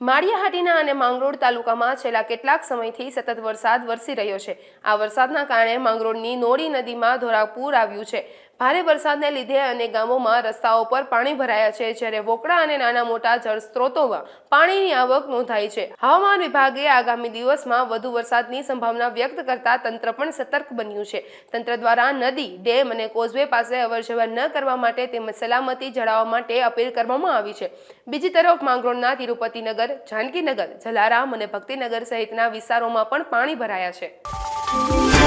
માળિયાહાટીના અને માંગરોળ તાલુકામાં છેલ્લા કેટલાક સમયથી સતત વરસાદ વરસી રહ્યો છે। આ વરસાદના કારણે માંગરોળની નોળી નદીમાં ધોરાપૂર આવ્યું છે। ભારે વરસાદને લીધે અનેક ગામોમાં રસ્તાઓ પર પાણી ભરાયા છે, જ્યારે વોકળા અને નાના મોટા જળસ્ત્રોતોમાં પાણીની આવક નોંધાઈ છે। હવામાન વિભાગે આગામી દિવસમાં વધુ વરસાદની સંભાવના વ્યક્ત કરતા તંત્ર પણ સતર્ક બન્યું છે। તંત્ર દ્વારા નદી, ડેમ અને કોઝવે પાસે અવરજવર ન કરવા માટે તેમજ સલામતી જાળવવા માટે અપીલ કરવામાં આવી છે। બીજી તરફ માંગરોળના તિરુપતિનગર, જાનકીનગર, જલારામ અને ભક્તિનગર સહિતના વિસ્તારોમાં પણ પાણી ભરાયા છે।